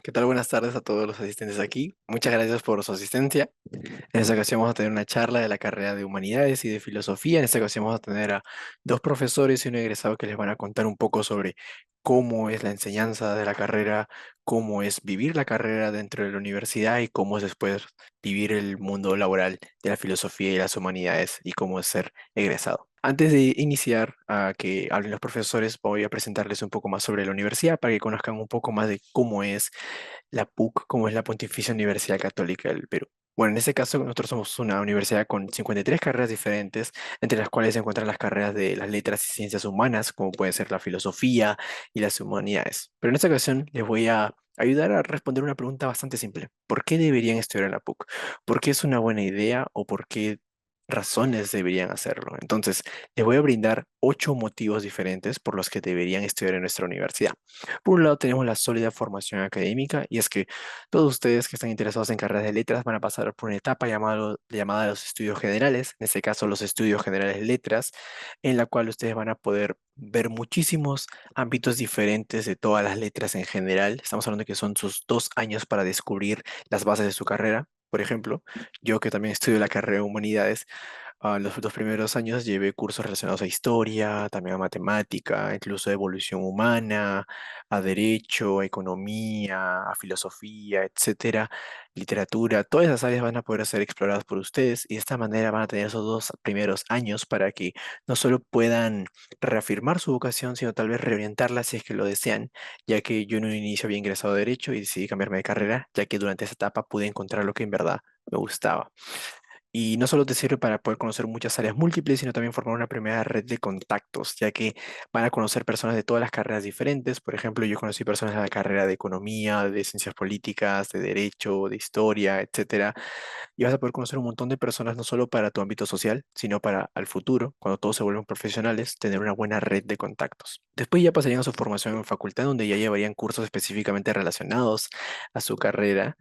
¿Qué tal? Buenas tardes a todos los asistentes aquí. Muchas gracias por su asistencia. En esta ocasión vamos a tener una charla de la carrera de Humanidades y de Filosofía. En esta ocasión vamos a tener a dos profesores y un egresado que les van a contar un poco sobre cómo es la enseñanza de la carrera, cómo es vivir la carrera dentro de la universidad y cómo es después vivir el mundo laboral de la filosofía y las humanidades y cómo es ser egresado. Antes de iniciar a que hablen los profesores, voy a presentarles un poco más sobre la universidad para que conozcan un poco más de cómo es la PUC, como es la Pontificia Universidad Católica del Perú. Bueno, en este caso nosotros somos una universidad con 53 carreras diferentes, entre las cuales se encuentran las carreras de las letras y ciencias humanas, como puede ser la filosofía y las humanidades. Pero en esta ocasión les voy a ayudar a responder una pregunta bastante simple. ¿Por qué deberían estudiar en la PUC? ¿Por qué es una buena idea o por qué razones deberían hacerlo? Entonces, les voy a brindar 8 motivos diferentes por los que deberían estudiar en nuestra universidad. Por un lado tenemos la sólida formación académica, y es que todos ustedes que están interesados en carreras de letras van a pasar por una etapa llamada los estudios generales, en este caso los estudios generales de letras, en la cual ustedes van a poder ver muchísimos ámbitos diferentes de todas las letras en general. Estamos hablando que son sus 2 años para descubrir las bases de su carrera. Por ejemplo, yo que también estudio la carrera de humanidades, los 2 primeros años llevé cursos relacionados a historia, también a matemática, incluso a evolución humana, a derecho, a economía, a filosofía, etcétera, literatura. Todas esas áreas van a poder ser exploradas por ustedes y de esta manera van a tener esos 2 primeros años para que no solo puedan reafirmar su vocación, sino tal vez reorientarla si es que lo desean, ya que yo en un inicio había ingresado a derecho y decidí cambiarme de carrera, ya que durante esa etapa pude encontrar lo que en verdad me gustaba. Y no solo te sirve para poder conocer muchas áreas múltiples, sino también formar una primera red de contactos, ya que van a conocer personas de todas las carreras diferentes. Por ejemplo, yo conocí personas de la carrera de economía, de ciencias políticas, de derecho, de historia, etcétera. Y vas a poder conocer un montón de personas no solo para tu ámbito social, sino para al futuro, cuando todos se vuelvan profesionales, tener una buena red de contactos. Después ya pasarían a su formación en facultad, donde ya llevarían cursos específicamente relacionados a su carrera.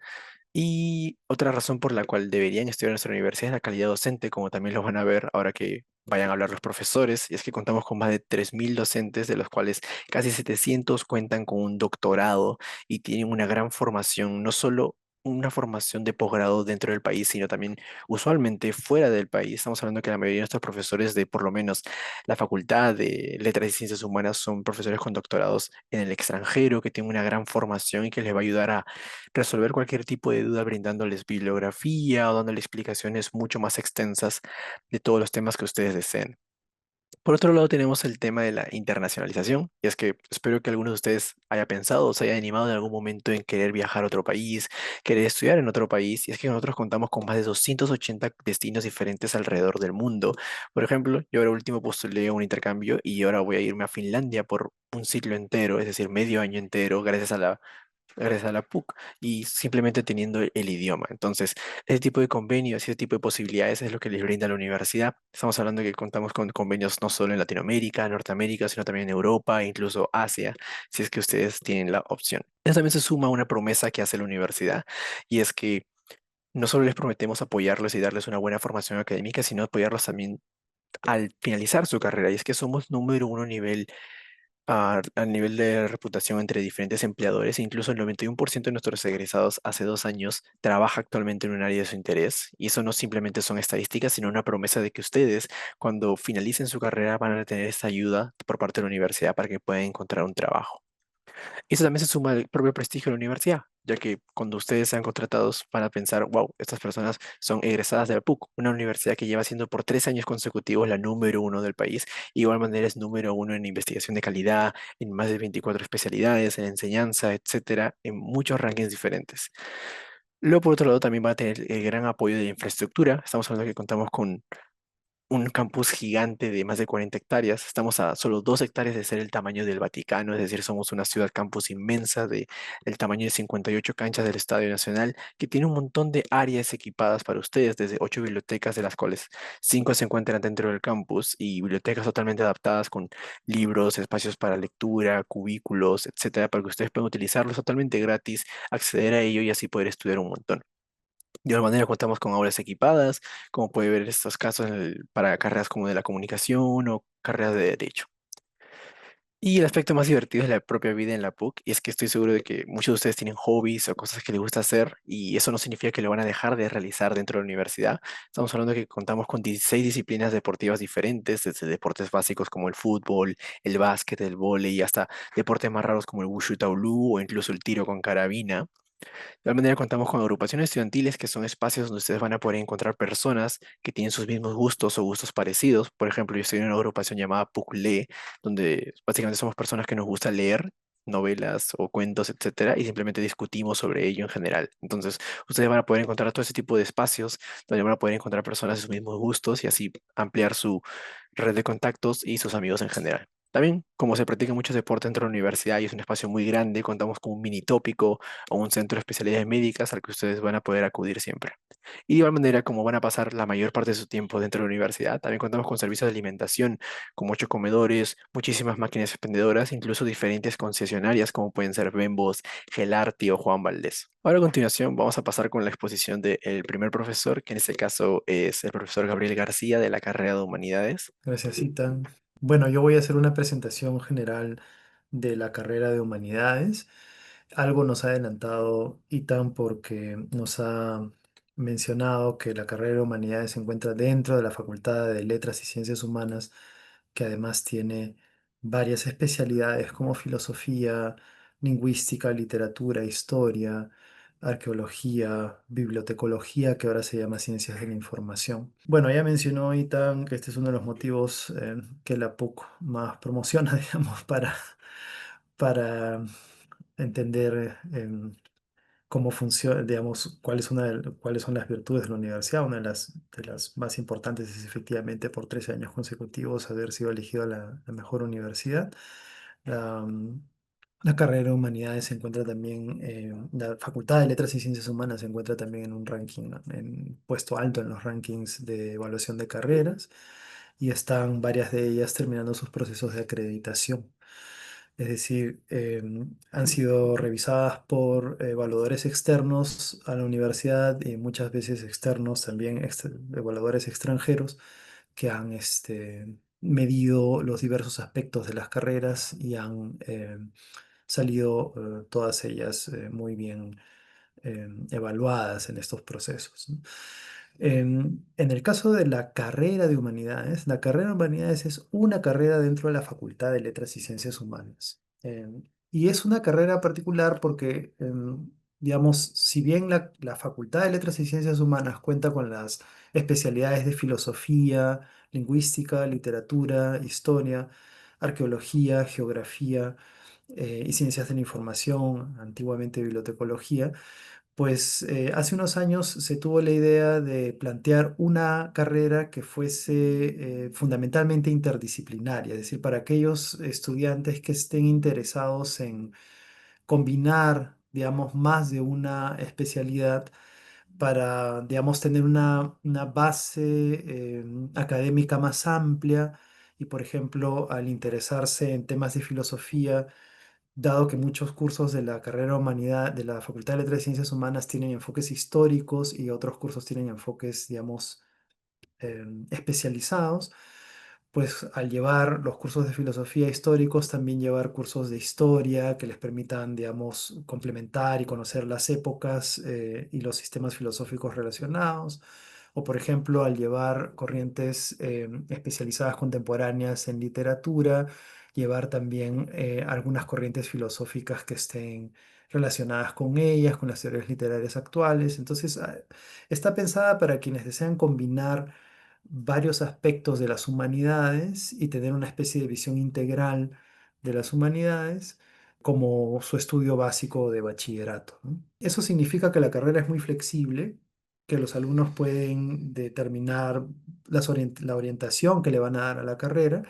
Y otra razón por la cual deberían estudiar en nuestra universidad es la calidad docente, como también lo van a ver ahora que vayan a hablar los profesores, y es que contamos con más de 3.000 docentes, de los cuales casi 700 cuentan con un doctorado y tienen una gran formación, no solo una formación de posgrado dentro del país, sino también usualmente fuera del país. Estamos hablando que la mayoría de nuestros profesores de por lo menos la Facultad de Letras y Ciencias Humanas son profesores con doctorados en el extranjero, que tienen una gran formación y que les va a ayudar a resolver cualquier tipo de duda brindándoles bibliografía o dándoles explicaciones mucho más extensas de todos los temas que ustedes deseen. Por otro lado, tenemos el tema de la internacionalización, y es que espero que alguno de ustedes haya pensado o se haya animado en algún momento en querer viajar a otro país, querer estudiar en otro país, y es que nosotros contamos con más de 280 destinos diferentes alrededor del mundo. Por ejemplo, yo ahora último postulé un intercambio y ahora voy a irme a Finlandia por un ciclo entero, es decir, medio año entero, gracias a la PUC y simplemente teniendo el idioma. Entonces, ese tipo de convenios, ese tipo de posibilidades es lo que les brinda la universidad. Estamos hablando de que contamos con convenios no solo en Latinoamérica, Norteamérica, sino también en Europa e incluso Asia, si es que ustedes tienen la opción. Eso también se suma a una promesa que hace la universidad, y es que no solo les prometemos apoyarlos y darles una buena formación académica, sino apoyarlos también al finalizar su carrera. Y es que somos número uno a nivel de reputación entre diferentes empleadores. Incluso el 91% de nuestros egresados hace 2 años trabaja actualmente en un área de su interés. Y eso no simplemente son estadísticas, sino una promesa de que ustedes, cuando finalicen su carrera, van a tener esta ayuda por parte de la universidad para que puedan encontrar un trabajo. Eso también se suma al propio prestigio de la universidad, ya que cuando ustedes sean contratados van a pensar, wow, estas personas son egresadas de la PUC, una universidad que lleva siendo por 3 años consecutivos la número uno del país. Y de igual manera es número uno en investigación de calidad, en más de 24 especialidades, en enseñanza, etcétera, en muchos rankings diferentes. Luego, por otro lado, también va a tener el gran apoyo de la infraestructura. Estamos hablando que contamos con un campus gigante de más de 40 hectáreas. Estamos a solo 2 hectáreas de ser el tamaño del Vaticano, es decir, somos una ciudad campus inmensa de el tamaño de 58 canchas del Estadio Nacional, que tiene un montón de áreas equipadas para ustedes, desde 8 bibliotecas, de las cuales 5 se encuentran dentro del campus, y bibliotecas totalmente adaptadas con libros, espacios para lectura, cubículos, etcétera, para que ustedes puedan utilizarlos totalmente gratis, acceder a ello y así poder estudiar un montón. De igual manera contamos con aulas equipadas, como puede ver en estos casos para carreras como de la comunicación o carreras de derecho. Y el aspecto más divertido es la propia vida en la PUC, y es que estoy seguro de que muchos de ustedes tienen hobbies o cosas que les gusta hacer, y eso no significa que lo van a dejar de realizar dentro de la universidad. Estamos hablando de que contamos con 16 disciplinas deportivas diferentes, desde deportes básicos como el fútbol, el básquet, el vóley, hasta deportes más raros como el wushu taolú o incluso el tiro con carabina. De igual manera, contamos con agrupaciones estudiantiles que son espacios donde ustedes van a poder encontrar personas que tienen sus mismos gustos o gustos parecidos. Por ejemplo, yo estoy en una agrupación llamada PUCLE, donde básicamente somos personas que nos gusta leer novelas o cuentos, etcétera, y simplemente discutimos sobre ello en general. Entonces, ustedes van a poder encontrar todo ese tipo de espacios donde van a poder encontrar personas de sus mismos gustos y así ampliar su red de contactos y sus amigos en general. También, como se practica mucho deporte dentro de la universidad y es un espacio muy grande, contamos con un mini tópico o un centro de especialidades médicas al que ustedes van a poder acudir siempre. Y de igual manera, como van a pasar la mayor parte de su tiempo dentro de la universidad, también contamos con servicios de alimentación, con 8 comedores, muchísimas máquinas expendedoras, incluso diferentes concesionarias como pueden ser Bembos, Gelarti o Juan Valdés. Ahora a continuación vamos a pasar con la exposición del primer profesor, que en este caso es el profesor Gabriel García de la carrera de Humanidades. Gracias, Itan. Bueno, yo voy a hacer una presentación general de la carrera de Humanidades. Algo nos ha adelantado Itan porque nos ha mencionado que la carrera de Humanidades se encuentra dentro de la Facultad de Letras y Ciencias Humanas, que además tiene varias especialidades como filosofía, lingüística, literatura, historia, arqueología, bibliotecología, que ahora se llama ciencias de la información. Bueno, ya mencionó Itan que este es uno de los motivos que la PUC más promociona, digamos, para entender cómo funciona, digamos, cuáles son las virtudes de la universidad. Una de las más importantes es efectivamente por 13 años consecutivos haber sido elegido la mejor universidad. La, mm, la carrera de humanidades se encuentra también, la Facultad de Letras y Ciencias Humanas se encuentra también en un ranking, ¿no? En puesto alto en los rankings de evaluación de carreras y están varias de ellas terminando sus procesos de acreditación. Es decir, han sido revisadas por evaluadores externos a la universidad y muchas veces externos también, evaluadores extranjeros que han medido los diversos aspectos de las carreras y han salido todas ellas muy bien evaluadas en estos procesos, ¿no? En el caso de la carrera de humanidades es una carrera dentro de la Facultad de Letras y Ciencias Humanas. Y es una carrera particular porque, digamos, si bien la Facultad de Letras y Ciencias Humanas cuenta con las especialidades de filosofía, lingüística, literatura, historia, arqueología, geografía, y ciencias de la información, antiguamente bibliotecología, pues hace unos años se tuvo la idea de plantear una carrera que fuese fundamentalmente interdisciplinaria, es decir, para aquellos estudiantes que estén interesados en combinar, digamos, más de una especialidad para, digamos, tener una base académica más amplia y, por ejemplo, al interesarse en temas de filosofía, dado que muchos cursos de la carrera humanidad, de la Facultad de Letras y Ciencias Humanas tienen enfoques históricos y otros cursos tienen enfoques, digamos, especializados, pues al llevar los cursos de filosofía históricos, también llevar cursos de historia que les permitan, digamos, complementar y conocer las épocas y los sistemas filosóficos relacionados. O, por ejemplo, al llevar corrientes especializadas contemporáneas en literatura, llevar también algunas corrientes filosóficas que estén relacionadas con ellas, con las teorías literarias actuales. Entonces, está pensada para quienes desean combinar varios aspectos de las humanidades y tener una especie de visión integral de las humanidades como su estudio básico de bachillerato, ¿no? Eso significa que la carrera es muy flexible, que los alumnos pueden determinar la orientación que le van a dar a la carrera.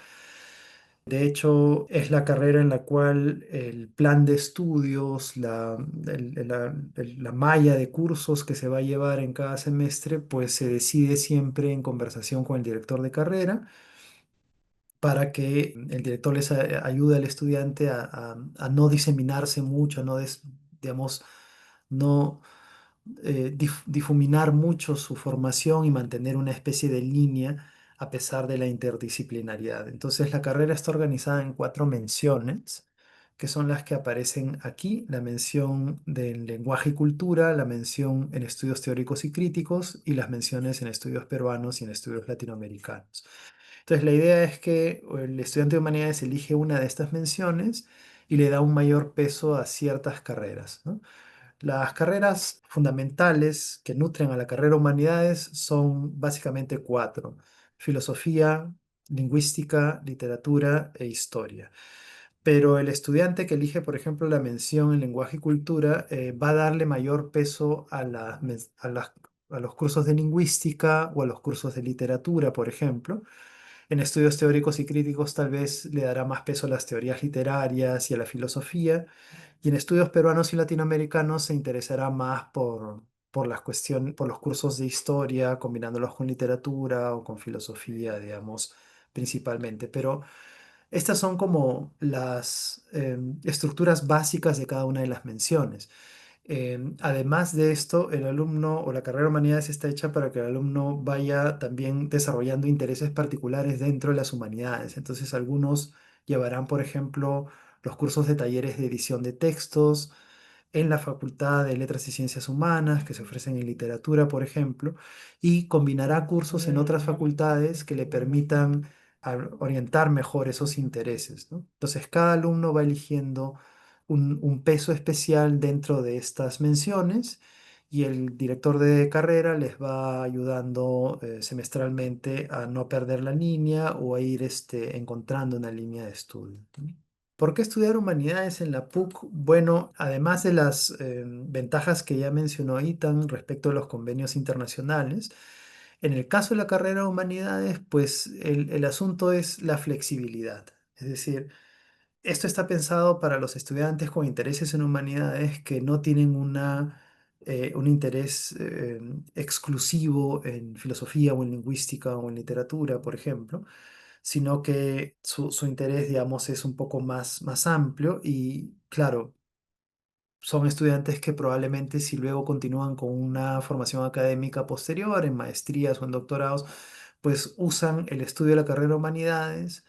De hecho, es la carrera en la cual el plan de estudios, la malla de cursos que se va a llevar en cada semestre, pues se decide siempre en conversación con el director de carrera para que el director les ayude al estudiante a no diseminarse mucho, a no, digamos, no difuminar mucho su formación y mantener una especie de línea a pesar de la interdisciplinariedad. Entonces, la carrera está organizada en cuatro menciones, que son las que aparecen aquí: la mención del lenguaje y cultura, la mención en estudios teóricos y críticos y las menciones en estudios peruanos y en estudios latinoamericanos. Entonces, la idea es que el estudiante de humanidades elige una de estas menciones y le da un mayor peso a ciertas carreras, ¿no? Las carreras fundamentales que nutren a la carrera humanidades son básicamente cuatro: filosofía, lingüística, literatura e historia. Pero el estudiante que elige, por ejemplo, la mención en lenguaje y cultura, va a darle mayor peso a a los cursos de lingüística o a los cursos de literatura, por ejemplo. En estudios teóricos y críticos tal vez le dará más peso a las teorías literarias y a la filosofía. Y en estudios peruanos y latinoamericanos se interesará más por las por los cursos de historia, combinándolos con literatura o con filosofía, digamos, principalmente. Pero estas son como las estructuras básicas de cada una de las menciones. Además de esto, el alumno o la carrera de humanidades está hecha para que el alumno vaya también desarrollando intereses particulares dentro de las humanidades. Entonces, algunos llevarán, por ejemplo, los cursos de talleres de edición de textos en la Facultad de Letras y Ciencias Humanas, que se ofrecen en literatura, por ejemplo, y combinará cursos en otras facultades que le permitan orientar mejor esos intereses, ¿no? Entonces, cada alumno va eligiendo un peso especial dentro de estas menciones y el director de carrera les va ayudando semestralmente a no perder la línea o a ir encontrando una línea de estudio, ¿no? ¿Por qué estudiar humanidades en la PUC? Bueno, además de las ventajas que ya mencionó Itan respecto a los convenios internacionales, en el caso de la carrera de humanidades, pues el asunto es la flexibilidad. Es decir, esto está pensado para los estudiantes con intereses en humanidades que no tienen un interés exclusivo en filosofía o en lingüística o en literatura, por ejemplo, sino que su interés, digamos, es un poco más amplio y, claro, son estudiantes que probablemente si luego continúan con una formación académica posterior, en maestrías o en doctorados, pues usan el estudio de la carrera de humanidades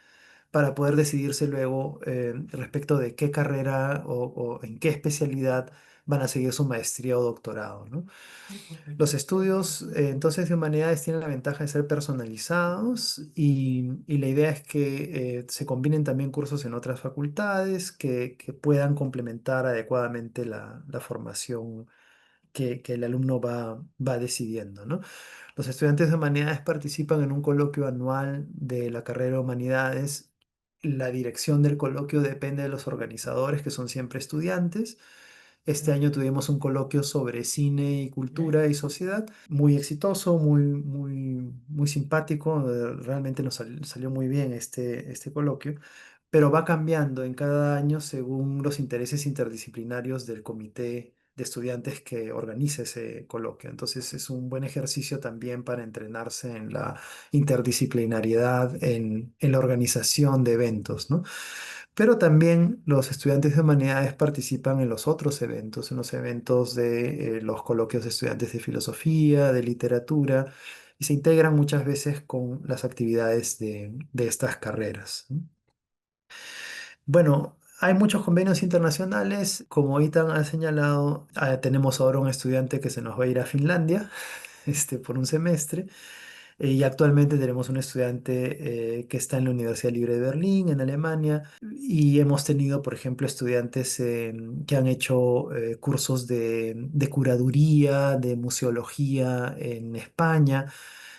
para poder decidirse luego respecto de qué carrera o en qué especialidad van a seguir su maestría o doctorado, ¿no? Los estudios entonces de humanidades tienen la ventaja de ser personalizados y la idea es que se combinen también cursos en otras facultades que puedan complementar adecuadamente la formación que el alumno va decidiendo, ¿no? Los estudiantes de humanidades participan en un coloquio anual de la carrera de humanidades. La dirección del coloquio depende de los organizadores, que son siempre estudiantes. Este año tuvimos un coloquio sobre cine y cultura y sociedad, muy exitoso, muy simpático. Realmente nos salió muy bien este coloquio, pero va cambiando en cada año según los intereses interdisciplinarios del comité de estudiantes que organiza ese coloquio. Entonces es un buen ejercicio también para entrenarse en la interdisciplinariedad, en la organización de eventos, ¿no? Pero también los estudiantes de humanidades participan en los otros eventos, en los eventos de los coloquios de estudiantes de filosofía, de literatura, y se integran muchas veces con las actividades de estas carreras, ¿no? Bueno, hay muchos convenios internacionales. Como Itan ha señalado, tenemos ahora un estudiante que se nos va a ir a Finlandia, por un semestre. Y actualmente tenemos un estudiante que está en la Universidad Libre de Berlín, en Alemania, y hemos tenido, por ejemplo, estudiantes que han hecho cursos de curaduría, de museología en España,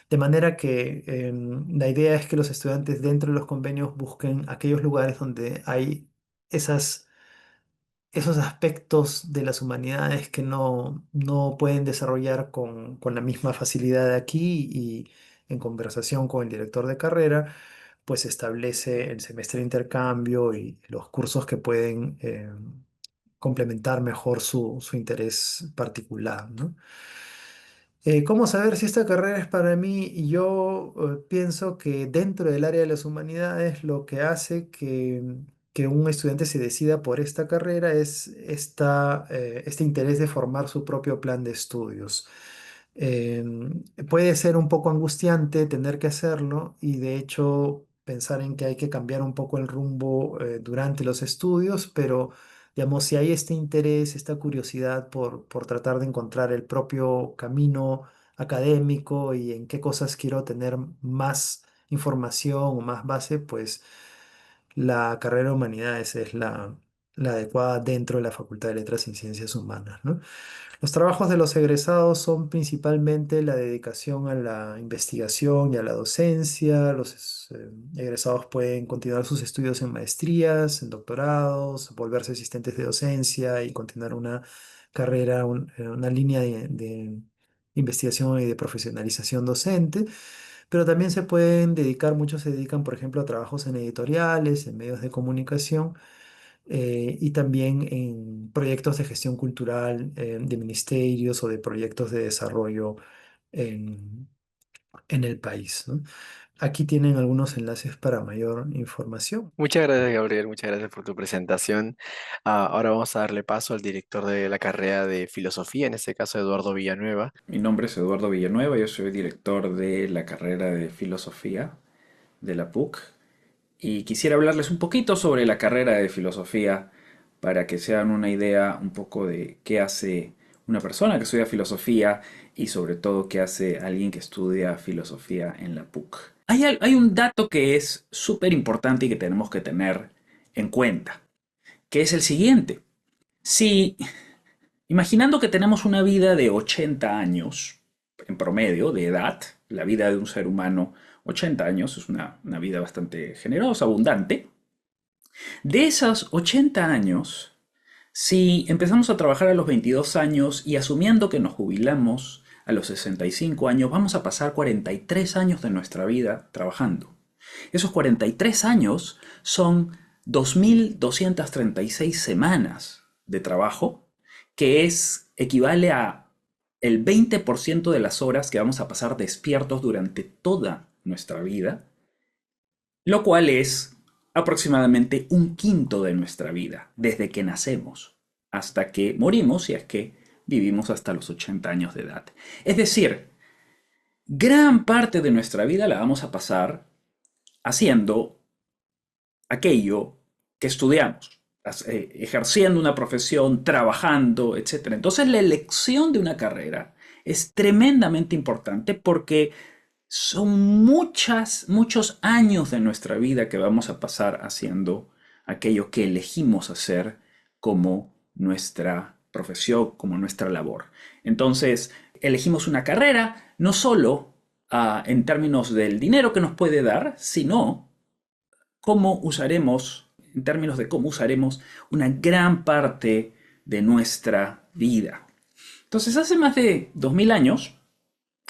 de manera que la idea es que los estudiantes dentro de los convenios busquen aquellos lugares donde hay esas esos aspectos de las humanidades que no pueden desarrollar con la misma facilidad de aquí y en conversación con el director de carrera, pues establece el semestre de intercambio y los cursos que pueden complementar mejor su interés particular, ¿no? ¿Cómo saber si esta carrera es para mí? Yo pienso que dentro del área de las humanidades lo que hace que un estudiante se decida por esta carrera es este interés de formar su propio plan de estudios. Puede ser un poco angustiante tener que hacerlo y de hecho pensar en que hay que cambiar un poco el rumbo durante los estudios, pero digamos, si hay este interés, esta curiosidad por tratar de encontrar el propio camino académico y en qué cosas quiero tener más información o más base, pues la carrera de humanidades es la adecuada dentro de la Facultad de Letras y Ciencias Humanas, ¿no? Los trabajos de los egresados son principalmente la dedicación a la investigación y a la docencia. Los egresados pueden continuar sus estudios en maestrías, en doctorados, volverse asistentes de docencia y continuar una carrera, una línea de investigación y de profesionalización docente. Pero también se pueden dedicar, muchos se dedican, por ejemplo, a trabajos en editoriales, en medios de comunicación y también en proyectos de gestión cultural de ministerios o de proyectos de desarrollo en, en el país, ¿no? Aquí tienen algunos enlaces para mayor información. Muchas gracias, Gabriel. Muchas gracias por tu presentación. Ahora vamos a darle paso al director de la carrera de filosofía, en este caso Eduardo Villanueva. Mi nombre es Eduardo Villanueva, yo soy director de la carrera de filosofía de la PUC y quisiera hablarles un poquito sobre la carrera de filosofía para que se hagan una idea un poco de qué hace una persona que estudia filosofía y sobre todo qué hace alguien que estudia filosofía en la PUC. Hay un dato que es súper importante y que tenemos que tener en cuenta, que es el siguiente. Si Imaginando que tenemos una vida de 80 años en promedio de edad, la vida de un ser humano, 80 años es una vida bastante generosa, abundante. De esos 80 años, si empezamos a trabajar a los 22 años y asumiendo que nos jubilamos a los 65 años, vamos a pasar 43 años de nuestra vida trabajando. Esos 43 años son 2.236 semanas de trabajo, que equivale a el 20% de las horas que vamos a pasar despiertos durante toda nuestra vida, lo cual es aproximadamente un quinto de nuestra vida, desde que nacemos hasta que morimos, si es que vivimos hasta los 80 años de edad. Es decir, gran parte de nuestra vida la vamos a pasar haciendo aquello que estudiamos, ejerciendo una profesión, trabajando, etc. Entonces la elección de una carrera es tremendamente importante porque son muchos años de nuestra vida que vamos a pasar haciendo aquello que elegimos hacer como nuestra profesión, como nuestra labor. Entonces, elegimos una carrera no solo en términos del dinero que nos puede dar, sino cómo usaremos, en términos de cómo usaremos una gran parte de nuestra vida. Entonces, hace más de 2000 años,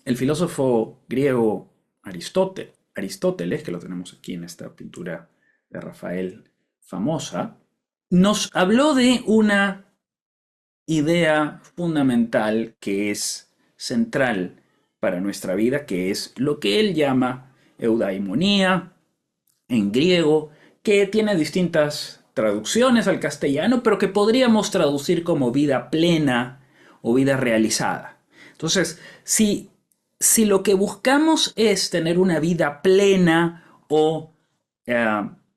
el filósofo griego Aristóteles, que lo tenemos aquí en esta pintura de Rafael famosa, nos habló de una idea fundamental que es central para nuestra vida, que es lo que él llama eudaimonía en griego, que tiene distintas traducciones al castellano, pero que podríamos traducir como vida plena o vida realizada. Entonces, si lo que buscamos es tener una vida plena o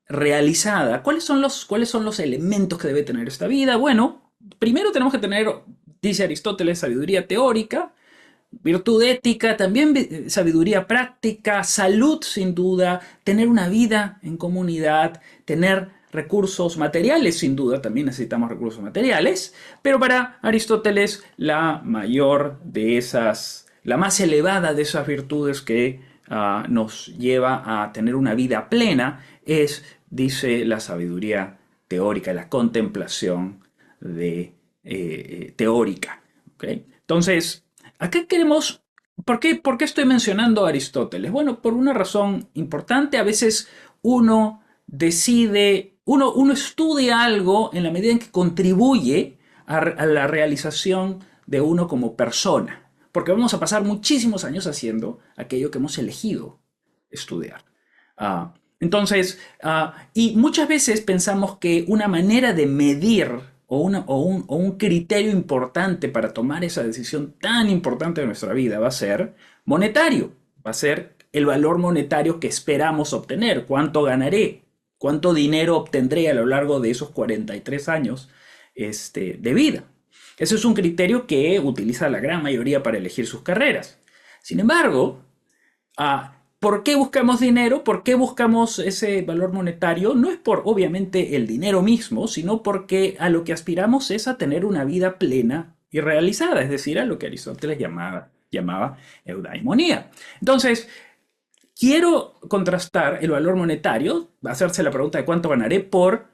realizada, ¿cuáles son los elementos que debe tener esta vida? Bueno, primero tenemos que tener, dice Aristóteles, sabiduría teórica, virtud ética, también sabiduría práctica, salud sin duda, tener una vida en comunidad, tener recursos materiales sin duda, también necesitamos recursos materiales, pero para Aristóteles la más elevada de esas virtudes que nos lleva a tener una vida plena es, dice, la sabiduría teórica, la contemplación teórica. ¿Okay? Entonces, acá queremos... por qué estoy mencionando a Aristóteles? Bueno, por una razón importante. A veces uno estudia algo en la medida en que contribuye a la realización de uno como persona. Porque vamos a pasar muchísimos años haciendo aquello que hemos elegido estudiar. Entonces, y muchas veces pensamos que una manera de medir o un criterio importante para tomar esa decisión tan importante de nuestra vida va a ser monetario, va a ser el valor monetario que esperamos obtener, cuánto ganaré, cuánto dinero obtendré a lo largo de esos 43 años de vida. Ese es un criterio que utiliza la gran mayoría para elegir sus carreras. Sin embargo, ¿por qué buscamos dinero? ¿Por qué buscamos ese valor monetario? No es por, obviamente, el dinero mismo, sino porque a lo que aspiramos es a tener una vida plena y realizada, es decir, a lo que Aristóteles llamaba eudaimonía. Entonces, quiero contrastar el valor monetario, hacerse la pregunta de cuánto ganaré, por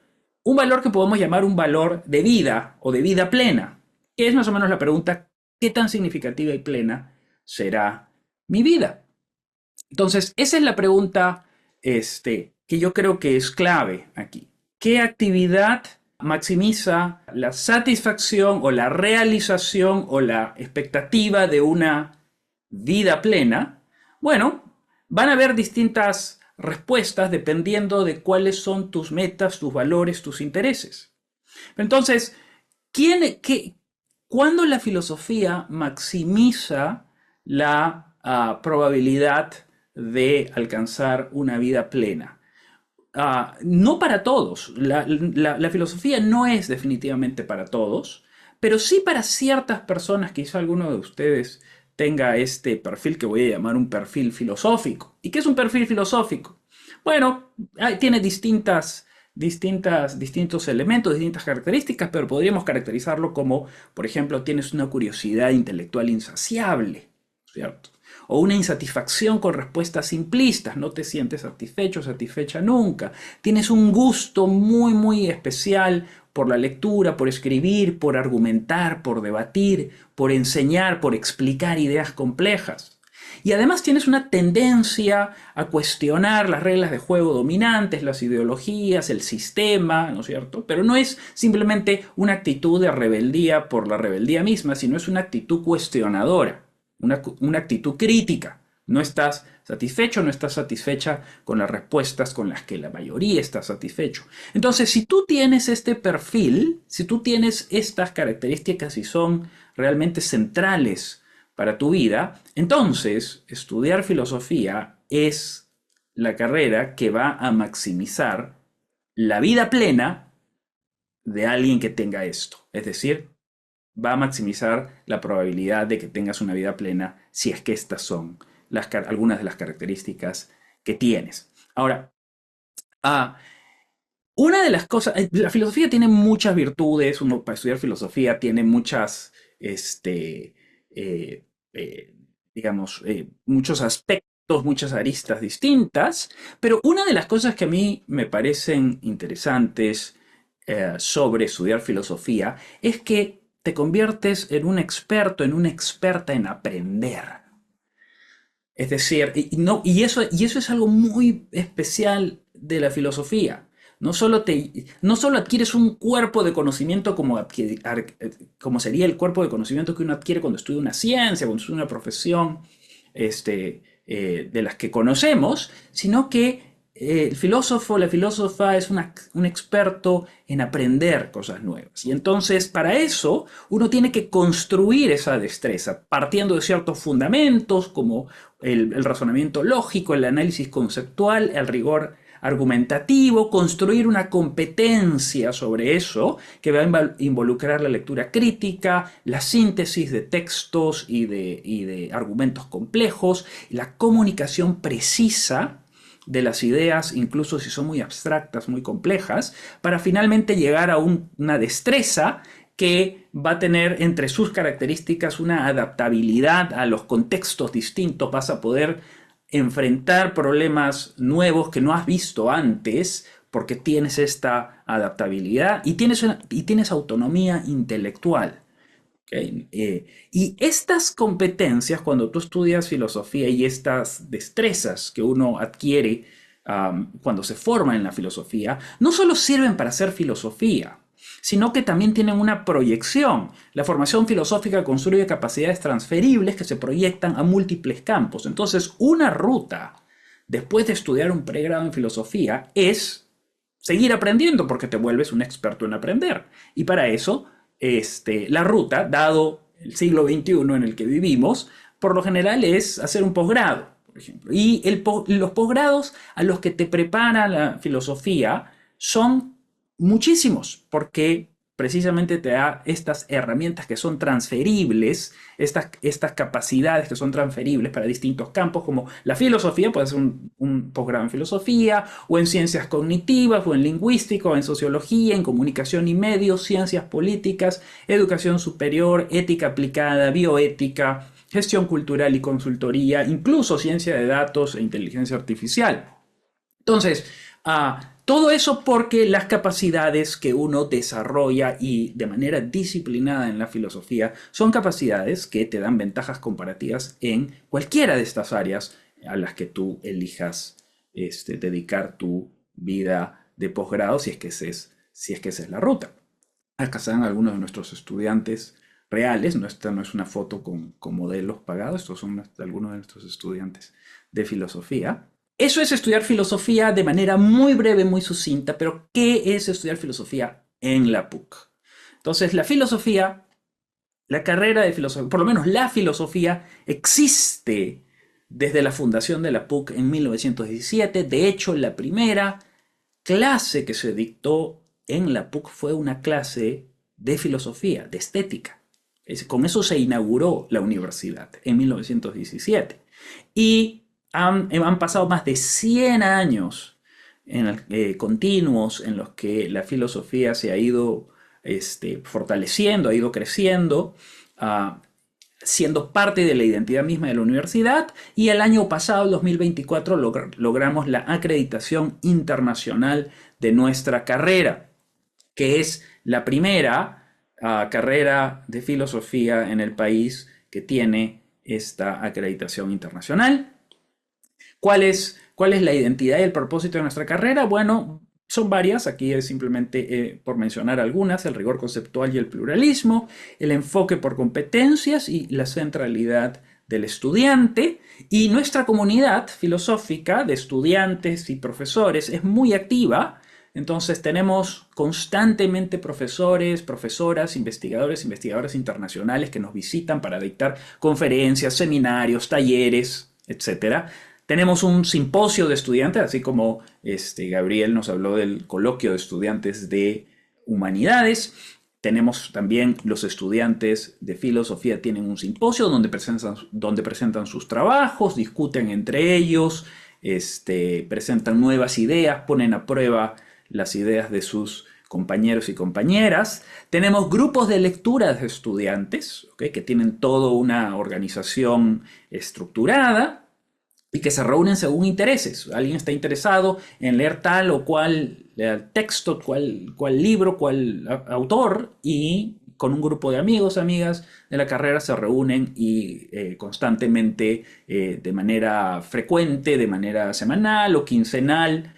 un valor que podemos llamar un valor de vida o de vida plena, que es más o menos la pregunta, ¿qué tan significativa y plena será mi vida? Entonces, esa es la pregunta que yo creo que es clave aquí. ¿Qué actividad maximiza la satisfacción o la realización o la expectativa de una vida plena? Bueno, van a haber distintas respuestas dependiendo de cuáles son tus metas, tus valores, tus intereses. Entonces, ¿cuándo la filosofía maximiza la probabilidad de alcanzar una vida plena? No para todos. La filosofía no es definitivamente para todos, pero sí para ciertas personas. Quizá alguno de ustedes tenga este perfil que voy a llamar un perfil filosófico. ¿Y qué es un perfil filosófico? Bueno, tiene distintos elementos, distintas características, pero podríamos caracterizarlo como, por ejemplo, tienes una curiosidad intelectual insaciable, ¿cierto? O una insatisfacción con respuestas simplistas, no te sientes satisfecho, satisfecha nunca. Tienes un gusto muy, muy especial por la lectura, por escribir, por argumentar, por debatir, por enseñar, por explicar ideas complejas. Y además tienes una tendencia a cuestionar las reglas de juego dominantes, las ideologías, el sistema, ¿no es cierto? Pero no es simplemente una actitud de rebeldía por la rebeldía misma, sino es una actitud cuestionadora. Una actitud crítica. No estás satisfecho, no estás satisfecha con las respuestas con las que la mayoría está satisfecho. Entonces, si tú tienes este perfil, si tú tienes estas características y son realmente centrales para tu vida, entonces estudiar filosofía es la carrera que va a maximizar la vida plena de alguien que tenga esto. Es decir, va a maximizar la probabilidad de que tengas una vida plena si es que estas son algunas de las características que tienes. Ahora, una de las cosas, la filosofía tiene muchas virtudes, uno para estudiar filosofía tiene muchas, muchos aspectos, muchas aristas distintas, pero una de las cosas que a mí me parecen interesantes sobre estudiar filosofía es que te conviertes en un experto, en una experta en aprender. Es decir, y eso es algo muy especial de la filosofía. No solo adquieres un cuerpo de conocimiento como sería el cuerpo de conocimiento que uno adquiere cuando estudia una ciencia, cuando estudia una profesión de las que conocemos, sino que el filósofo, la filósofa es un experto en aprender cosas nuevas. Y entonces, para eso, uno tiene que construir esa destreza, partiendo de ciertos fundamentos como el razonamiento lógico, el análisis conceptual, el rigor argumentativo, construir una competencia sobre eso que va a involucrar la lectura crítica, la síntesis de textos y de argumentos complejos, la comunicación precisa de las ideas, incluso si son muy abstractas, muy complejas, para finalmente llegar a una destreza que va a tener entre sus características una adaptabilidad a los contextos distintos. Vas a poder enfrentar problemas nuevos que no has visto antes porque tienes esta adaptabilidad y tienes autonomía intelectual. ¿Okay? Y estas competencias, cuando tú estudias filosofía y estas destrezas que uno adquiere cuando se forma en la filosofía, no solo sirven para hacer filosofía, sino que también tienen una proyección. La formación filosófica construye capacidades transferibles que se proyectan a múltiples campos. Entonces, una ruta después de estudiar un pregrado en filosofía es seguir aprendiendo porque te vuelves un experto en aprender. Y para eso, la ruta, dado el siglo XXI en el que vivimos, por lo general es hacer un posgrado, por ejemplo. Y los posgrados a los que te prepara la filosofía son muchísimos, porque precisamente te da estas herramientas que son transferibles, estas capacidades que son transferibles para distintos campos, como la filosofía, puede ser un posgrado en filosofía, o en ciencias cognitivas, o en lingüística, o en sociología, en comunicación y medios, ciencias políticas, educación superior, ética aplicada, bioética, gestión cultural y consultoría, incluso ciencia de datos e inteligencia artificial. Entonces, todo eso porque las capacidades que uno desarrolla y de manera disciplinada en la filosofía son capacidades que te dan ventajas comparativas en cualquiera de estas áreas a las que tú elijas dedicar tu vida de posgrado si es que esa es la ruta. Acá están algunos de nuestros estudiantes reales, esta no es una foto con modelos pagados, estos son algunos de nuestros estudiantes de filosofía. Eso es estudiar filosofía de manera muy breve, muy sucinta, pero ¿qué es estudiar filosofía en la PUC? Entonces, la carrera de filosofía, por lo menos la filosofía, existe desde la fundación de la PUC en 1917. De hecho, la primera clase que se dictó en la PUC fue una clase de filosofía, de estética. Con eso se inauguró la universidad en 1917. Y han pasado más de 100 años continuos en los que la filosofía se ha ido fortaleciendo, ha ido creciendo, siendo parte de la identidad misma de la universidad, y el año pasado, el 2024, logramos la acreditación internacional de nuestra carrera, que es la primera carrera de filosofía en el país que tiene esta acreditación internacional. ¿Cuál es la identidad y el propósito de nuestra carrera? Bueno, son varias, aquí es simplemente por mencionar algunas: el rigor conceptual y el pluralismo, el enfoque por competencias y la centralidad del estudiante. Y nuestra comunidad filosófica de estudiantes y profesores es muy activa. Entonces tenemos constantemente profesores, profesoras, investigadoras internacionales que nos visitan para dictar conferencias, seminarios, talleres, etc. Tenemos un simposio de estudiantes, así como Gabriel nos habló del coloquio de estudiantes de humanidades. Tenemos también los estudiantes de filosofía tienen un simposio donde presentan sus trabajos, discuten entre ellos, presentan nuevas ideas, ponen a prueba las ideas de sus compañeros y compañeras. Tenemos grupos de lectura de estudiantes, ¿okay?, que tienen toda una organización estructurada y que se reúnen según intereses. Alguien está interesado en leer tal o cual texto, cual libro, cual autor, y con un grupo de amigos, amigas de la carrera se reúnen y constantemente, de manera frecuente, de manera semanal o quincenal,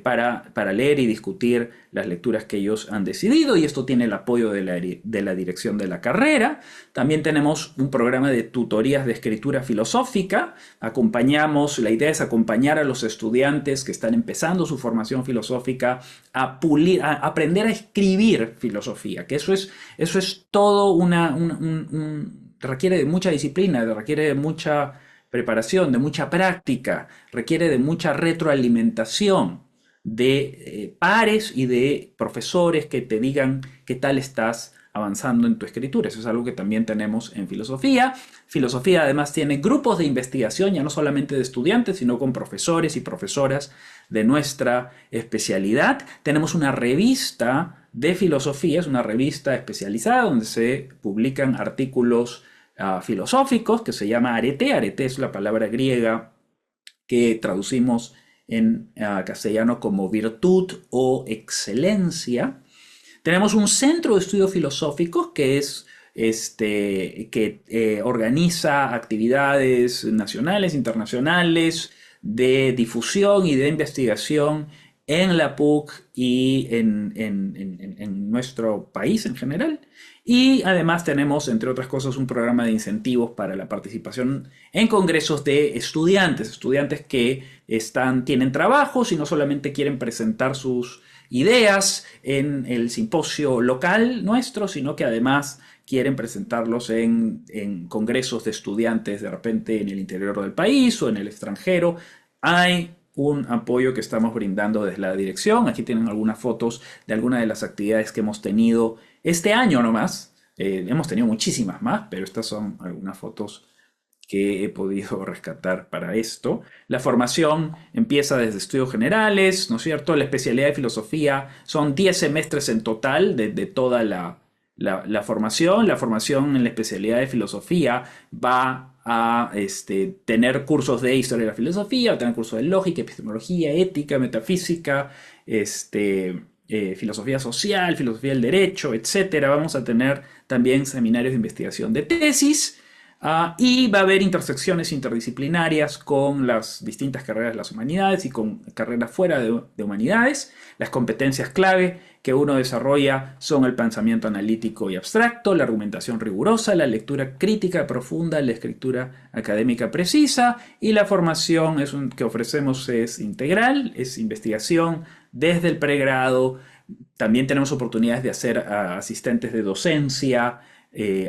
para leer y discutir las lecturas que ellos han decidido, y esto tiene el apoyo de la dirección de la carrera. También tenemos un programa de tutorías de escritura filosófica. La idea es acompañar a los estudiantes que están empezando su formación filosófica a aprender a escribir filosofía, que eso es todo requiere de mucha disciplina, requiere de mucha preparación, de mucha práctica, requiere de mucha retroalimentación de pares y de profesores que te digan qué tal estás avanzando en tu escritura. Eso es algo que también tenemos en filosofía. Filosofía además tiene grupos de investigación, ya no solamente de estudiantes, sino con profesores y profesoras de nuestra especialidad. Tenemos una revista de filosofía, es una revista especializada donde se publican artículos filosóficos, que se llama Arete. Arete es la palabra griega que traducimos en castellano como virtud o excelencia. Tenemos un centro de estudios filosóficos que es que organiza actividades nacionales, internacionales, de difusión y de investigación en la PUC y en nuestro país en general. Y además tenemos, entre otras cosas, un programa de incentivos para la participación en congresos de estudiantes, estudiantes que tienen trabajos y no solamente quieren presentar sus ideas en el simposio local nuestro, sino que además quieren presentarlos en congresos de estudiantes de repente en el interior del país o en el extranjero. Hay un apoyo que estamos brindando desde la dirección. Aquí tienen algunas fotos de algunas de las actividades que hemos tenido este año nomás. Hemos tenido muchísimas más, pero estas son algunas fotos que he podido rescatar para esto. La formación empieza desde estudios generales, ¿no es cierto? La especialidad de filosofía son 10 semestres en total de toda la formación. La formación en la especialidad de filosofía va a tener cursos de historia de la filosofía, va a tener cursos de lógica, epistemología, ética, metafísica, filosofía social, filosofía del derecho, etcétera. Vamos a tener también seminarios de investigación de tesis. Y va a haber intersecciones interdisciplinarias con las distintas carreras de las humanidades y con carreras fuera de humanidades. Las competencias clave que uno desarrolla son el pensamiento analítico y abstracto, la argumentación rigurosa, la lectura crítica profunda, la escritura académica precisa, y la formación que ofrecemos es integral, es investigación desde el pregrado. También tenemos oportunidades de hacer asistentes de docencia,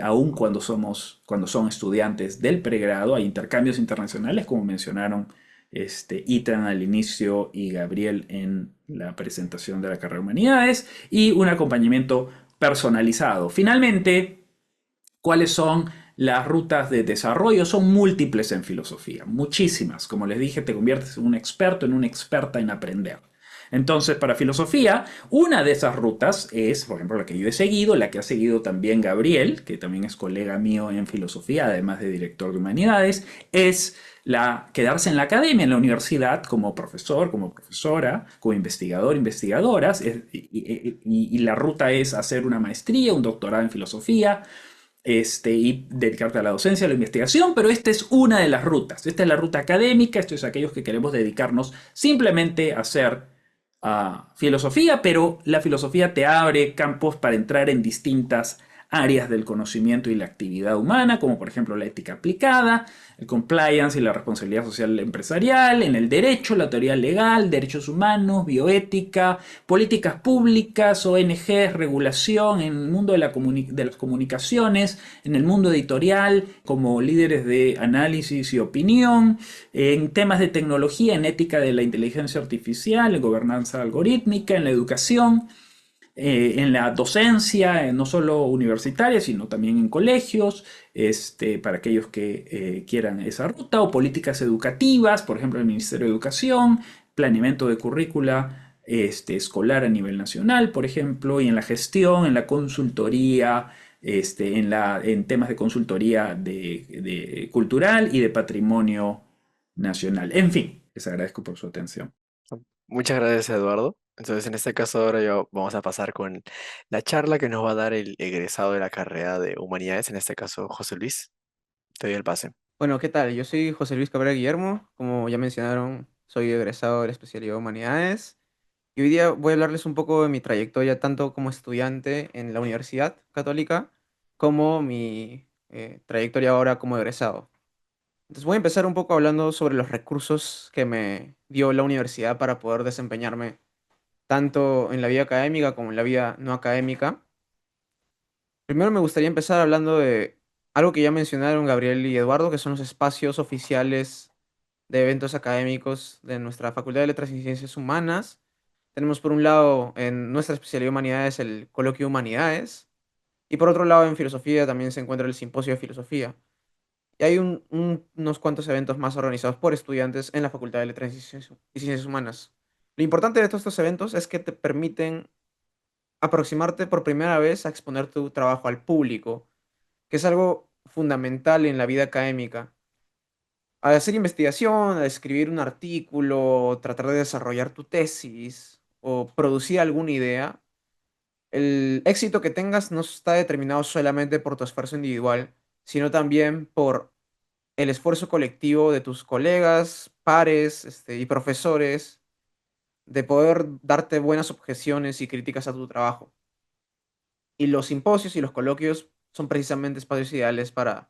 aún cuando son estudiantes del pregrado. Hay intercambios internacionales, como mencionaron Ethan al inicio y Gabriel en la presentación de la carrera de Humanidades, y un acompañamiento personalizado. Finalmente, ¿cuáles son las rutas de desarrollo? Son múltiples en filosofía, muchísimas. Como les dije, te conviertes en un experto, en una experta en aprender. Entonces, para filosofía, una de esas rutas es, por ejemplo, la que yo he seguido, la que ha seguido también Gabriel, que también es colega mío en filosofía, además de director de humanidades, es quedarse en la academia, en la universidad, como profesor, como profesora, como investigador, investigadoras, y la ruta es hacer una maestría, un doctorado en filosofía, y dedicarte a la docencia, a la investigación, pero esta es una de las rutas. Esta es la ruta académica, esto es aquellos que queremos dedicarnos simplemente a hacer filosofía, pero la filosofía te abre campos para entrar en distintas áreas del conocimiento y la actividad humana, como por ejemplo la ética aplicada, el compliance y la responsabilidad social empresarial, en el derecho, la teoría legal, derechos humanos, bioética, políticas públicas, ONGs, regulación, en el mundo de las comunicaciones, en el mundo editorial, como líderes de análisis y opinión, en temas de tecnología, en ética de la inteligencia artificial, en gobernanza algorítmica, en la educación, en la docencia, no solo universitaria, sino también en colegios, para aquellos que quieran esa ruta, o políticas educativas, por ejemplo, el Ministerio de Educación, planeamiento de currícula escolar a nivel nacional, por ejemplo, y en la gestión, en la consultoría, en temas de consultoría de cultural y de patrimonio nacional. En fin, les agradezco por su atención. Muchas gracias, Eduardo. Entonces, en este caso ahora ya vamos a pasar con la charla que nos va a dar el egresado de la carrera de Humanidades, en este caso José Luis. Te doy el pase. Bueno, ¿qué tal? Yo soy José Luis Cabrera Guillermo, como ya mencionaron, soy egresado de la especialidad de Humanidades y hoy día voy a hablarles un poco de mi trayectoria tanto como estudiante en la Universidad Católica como mi trayectoria ahora como egresado. Entonces voy a empezar un poco hablando sobre los recursos que me dio la universidad para poder desempeñarme tanto en la vida académica como en la vida no académica. Primero me gustaría empezar hablando de algo que ya mencionaron Gabriel y Eduardo, que son los espacios oficiales de eventos académicos de nuestra Facultad de Letras y Ciencias Humanas. Tenemos por un lado en nuestra especialidad de Humanidades el Coloquio de Humanidades y por otro lado en Filosofía también se encuentra el Simposio de Filosofía. Y hay unos cuantos eventos más organizados por estudiantes en la Facultad de Letras y Ciencias Humanas. Lo importante de todos estos eventos es que te permiten aproximarte por primera vez a exponer tu trabajo al público, que es algo fundamental en la vida académica. Al hacer investigación, al escribir un artículo, tratar de desarrollar tu tesis o producir alguna idea, el éxito que tengas no está determinado solamente por tu esfuerzo individual, sino también por el esfuerzo colectivo de tus colegas, pares, y profesores de poder darte buenas objeciones y críticas a tu trabajo. Y los simposios y los coloquios son precisamente espacios ideales para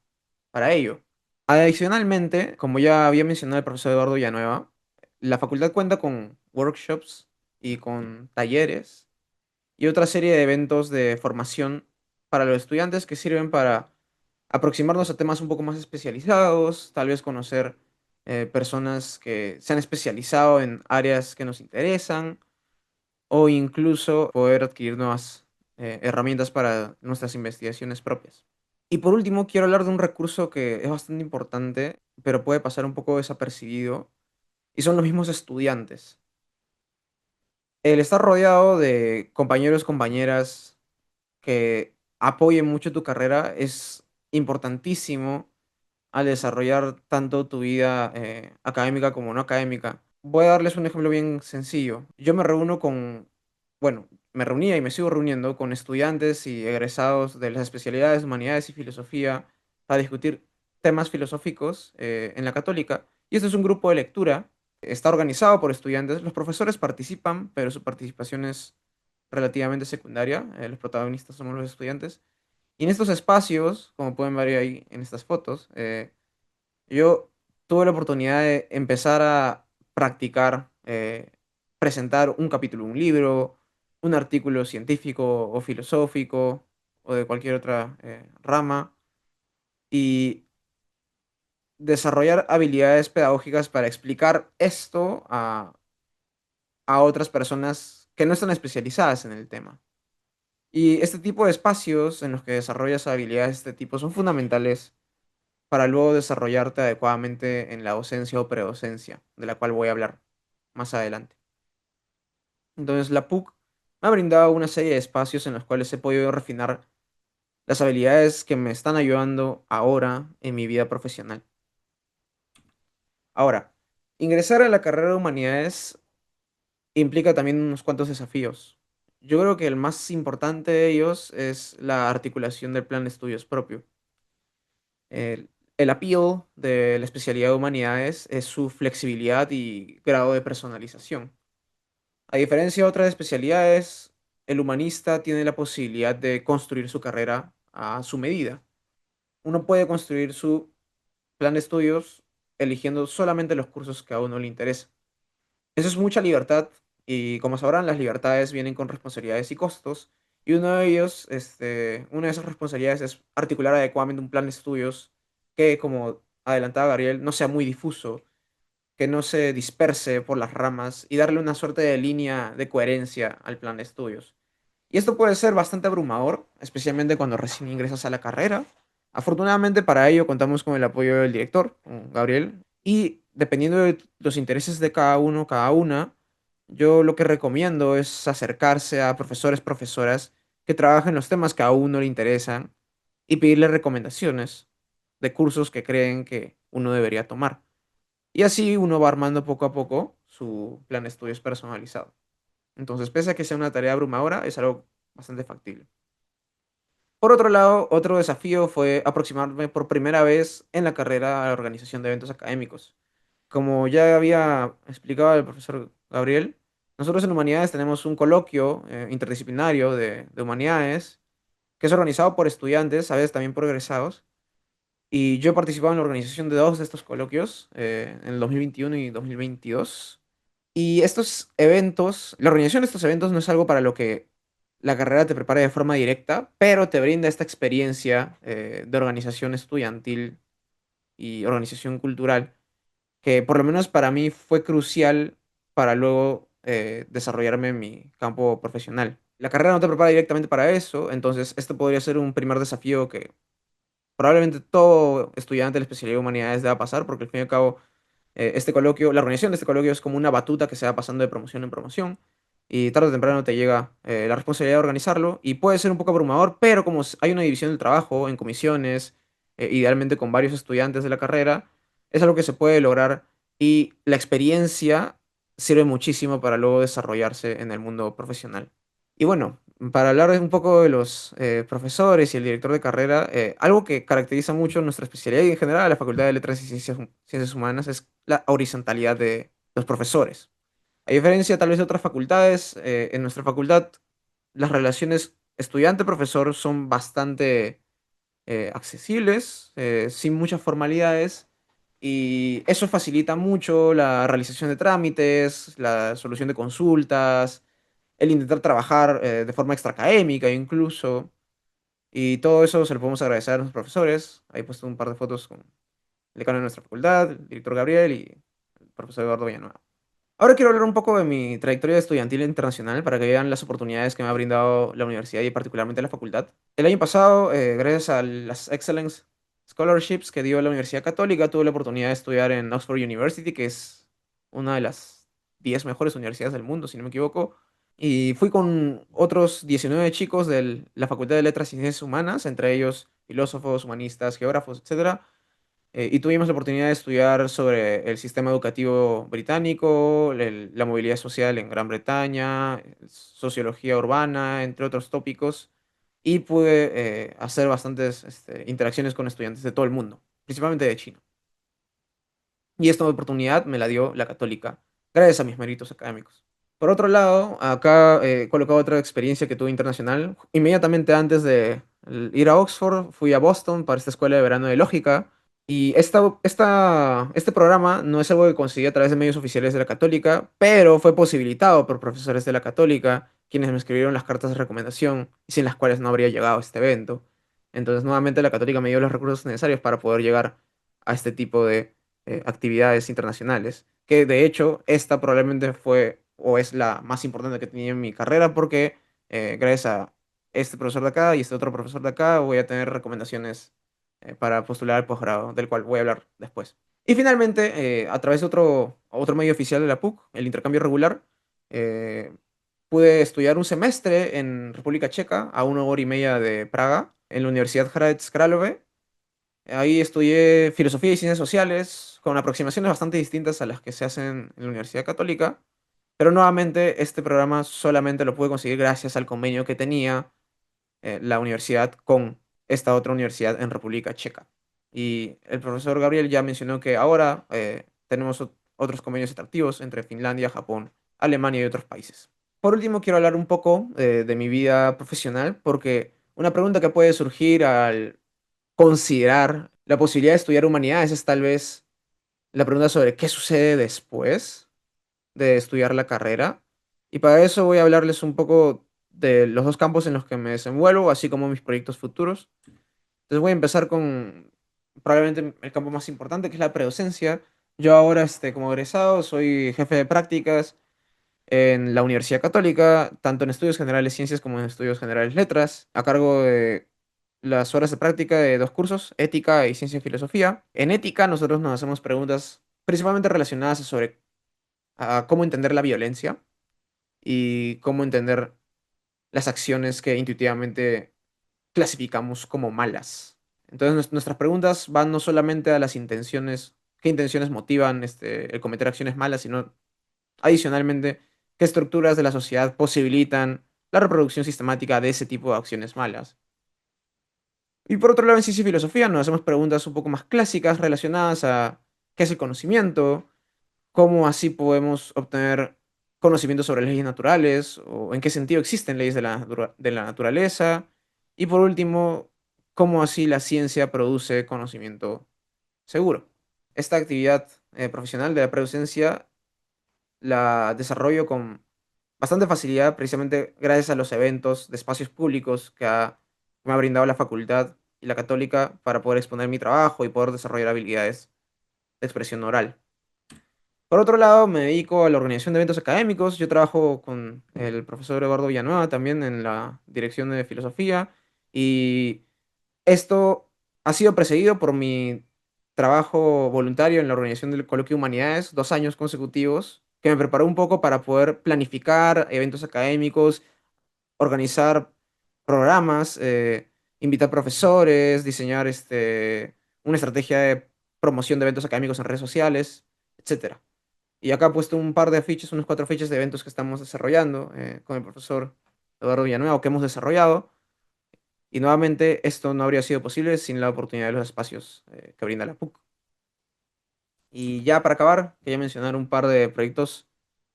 ello. Adicionalmente, como ya había mencionado el profesor Eduardo Villanueva, la facultad cuenta con workshops y con talleres y otra serie de eventos de formación para los estudiantes que sirven para aproximarnos a temas un poco más especializados, tal vez conocer personas que se han especializado en áreas que nos interesan o incluso poder adquirir nuevas herramientas para nuestras investigaciones propias. Y por último, quiero hablar de un recurso que es bastante importante, pero puede pasar un poco desapercibido, y son los mismos estudiantes. El estar rodeado de compañeros, compañeras que apoyen mucho tu carrera es importantísimo al desarrollar tanto tu vida académica como no académica. Voy a darles un ejemplo bien sencillo. Yo me reúno con, bueno, me reunía y me sigo reuniendo con estudiantes y egresados de las especialidades de Humanidades y Filosofía para discutir temas filosóficos en la Católica. Y este es un grupo de lectura. Está organizado por estudiantes. Los profesores participan, pero su participación es relativamente secundaria. Los protagonistas somos los estudiantes. Y en estos espacios, como pueden ver ahí en estas fotos, yo tuve la oportunidad de empezar a practicar, presentar un capítulo de un libro, un artículo científico o filosófico o de cualquier otra rama y desarrollar habilidades pedagógicas para explicar esto a otras personas que no están especializadas en el tema. Y este tipo de espacios en los que desarrollas habilidades de este tipo son fundamentales para luego desarrollarte adecuadamente en la docencia o predocencia, de la cual voy a hablar más adelante. Entonces, la PUC me ha brindado una serie de espacios en los cuales he podido refinar las habilidades que me están ayudando ahora en mi vida profesional. Ahora, ingresar a la carrera de humanidades implica también unos cuantos desafíos. Yo creo que el más importante de ellos es la articulación del plan de estudios propio. El appeal de la especialidad de humanidades es su flexibilidad y grado de personalización. A diferencia de otras especialidades, el humanista tiene la posibilidad de construir su carrera a su medida. Uno puede construir su plan de estudios eligiendo solamente los cursos que a uno le interesa. Eso es mucha libertad y como sabrán, las libertades vienen con responsabilidades y costos. Y uno de ellos, una de esas responsabilidades es articular adecuadamente un plan de estudios que, como adelantaba Gabriel, no sea muy difuso, que no se disperse por las ramas y darle una suerte de línea de coherencia al plan de estudios. Y esto puede ser bastante abrumador, especialmente cuando recién ingresas a la carrera. Afortunadamente para ello contamos con el apoyo del director, con Gabriel, y dependiendo de los intereses de cada uno, cada una, yo lo que recomiendo es acercarse a profesores, profesoras que trabajen los temas que a uno le interesan y pedirle recomendaciones de cursos que creen que uno debería tomar. Y así uno va armando poco a poco su plan de estudios personalizado. Entonces, pese a que sea una tarea abrumadora, es algo bastante factible. Por otro lado, otro desafío fue aproximarme por primera vez en la carrera a la organización de eventos académicos. Como ya había explicado el profesor Gabriel, nosotros en Humanidades tenemos un coloquio interdisciplinario de Humanidades que es organizado por estudiantes, a veces también por egresados, y yo he participado en la organización de dos de estos coloquios, en el 2021 y 2022. Y estos eventos, la organización de estos eventos no es algo para lo que la carrera te prepara de forma directa, pero te brinda esta experiencia de organización estudiantil y organización cultural, que por lo menos para mí fue crucial para luego desarrollarme en mi campo profesional. La carrera no te prepara directamente para eso, entonces este podría ser un primer desafío que probablemente todo estudiante de la especialidad de humanidades deba pasar, porque al fin y al cabo este coloquio, la organización de este coloquio es como una batuta que se va pasando de promoción en promoción y tarde o temprano te llega la responsabilidad de organizarlo y puede ser un poco abrumador, pero como hay una división del trabajo en comisiones, idealmente con varios estudiantes de la carrera, es algo que se puede lograr y la experiencia sirve muchísimo para luego desarrollarse en el mundo profesional. Y bueno, para hablar un poco de los profesores y el director de carrera, algo que caracteriza mucho nuestra especialidad y en general a la Facultad de Letras y Ciencias Humanas es la horizontalidad de los profesores. A diferencia tal vez de otras facultades, en nuestra facultad las relaciones estudiante-profesor son bastante accesibles, sin muchas formalidades, y eso facilita mucho la realización de trámites, la solución de consultas, el intentar trabajar de forma extraacadémica incluso, y todo eso se lo podemos agradecer a los profesores. Ahí he puesto un par de fotos con el decano de nuestra facultad, el director Gabriel y el profesor Eduardo Villanueva. Ahora quiero hablar un poco de mi trayectoria estudiantil e internacional para que vean las oportunidades que me ha brindado la universidad y particularmente la facultad. El año pasado, gracias a las Excellence Scholarships que dio la Universidad Católica, tuve la oportunidad de estudiar en Oxford University, que es una de las 10 mejores universidades del mundo, si no me equivoco. Y fui con otros 19 chicos de la Facultad de Letras y Ciencias Humanas, entre ellos filósofos, humanistas, geógrafos, etcétera, y tuvimos la oportunidad de estudiar sobre el sistema educativo británico, la movilidad social en Gran Bretaña, sociología urbana, entre otros tópicos. Y pude hacer bastantes interacciones con estudiantes de todo el mundo, principalmente de China. Y esta oportunidad me la dio la Católica, gracias a mis méritos académicos. Por otro lado, acá he colocado otra experiencia que tuve internacional. Inmediatamente antes de ir a Oxford, fui a Boston para esta escuela de verano de lógica. Y este programa no es algo que conseguí a través de medios oficiales de la Católica, pero fue posibilitado por profesores de la Católica, quienes me escribieron las cartas de recomendación y sin las cuales no habría llegado a este evento. Entonces, nuevamente, la Católica me dio los recursos necesarios para poder llegar a este tipo de actividades internacionales, que de hecho esta probablemente fue o es la más importante que tenía en mi carrera porque gracias a este profesor de acá y este otro profesor de acá voy a tener recomendaciones para postular al posgrado, del cual voy a hablar después. Y finalmente, a través de otro medio oficial de la PUC, el intercambio regular, eh, pude estudiar un semestre en República Checa, a 1 hora y media de Praga, en la Universidad Hradec Králové. Ahí estudié filosofía y ciencias sociales, con aproximaciones bastante distintas a las que se hacen en la Universidad Católica, pero nuevamente este programa solamente lo pude conseguir gracias al convenio que tenía la universidad con esta otra universidad en República Checa. Y el profesor Gabriel ya mencionó que ahora tenemos otros convenios atractivos entre Finlandia, Japón, Alemania y otros países. Por último, quiero hablar un poco de mi vida profesional, porque una pregunta que puede surgir al considerar la posibilidad de estudiar humanidades es tal vez la pregunta sobre qué sucede después de estudiar la carrera. Y para eso voy a hablarles un poco de los dos campos en los que me desenvuelvo, así como mis proyectos futuros. Entonces voy a empezar con probablemente el campo más importante, que es la predocencia. Yo ahora, como egresado, soy jefe de prácticas en la Universidad Católica, tanto en estudios generales ciencias como en estudios generales letras, a cargo de las horas de práctica de dos cursos, ética y ciencia y filosofía. En ética nosotros nos hacemos preguntas principalmente relacionadas sobre cómo entender la violencia y cómo entender las acciones que intuitivamente clasificamos como malas. Entonces nuestras preguntas van no solamente a las intenciones, qué intenciones motivan el cometer acciones malas, sino adicionalmente qué estructuras de la sociedad posibilitan la reproducción sistemática de ese tipo de acciones malas. Y por otro lado, en ciencia y filosofía nos hacemos preguntas un poco más clásicas relacionadas a qué es el conocimiento, cómo así podemos obtener conocimiento sobre leyes naturales o en qué sentido existen leyes de la naturaleza. Y por último, cómo así la ciencia produce conocimiento seguro. Esta actividad profesional de la predocencia la desarrollo con bastante facilidad precisamente gracias a los eventos de espacios públicos me ha brindado la facultad y la católica para poder exponer mi trabajo y poder desarrollar habilidades de expresión oral. Por otro lado, me dedico a la organización de eventos académicos. Yo trabajo con el profesor Eduardo Villanueva también en la dirección de filosofía y esto ha sido precedido por mi trabajo voluntario en la organización del Coloquio de Humanidades, 2 años consecutivos, que me preparó un poco para poder planificar eventos académicos, organizar programas, invitar profesores, diseñar una estrategia de promoción de eventos académicos en redes sociales, etcétera. Y acá he puesto un par de afiches, unos 4 afiches de eventos que estamos desarrollando con el profesor Eduardo Villanueva, o que hemos desarrollado. Y nuevamente, esto no habría sido posible sin la oportunidad de los espacios que brinda la PUC. Y ya para acabar, quería mencionar un par de proyectos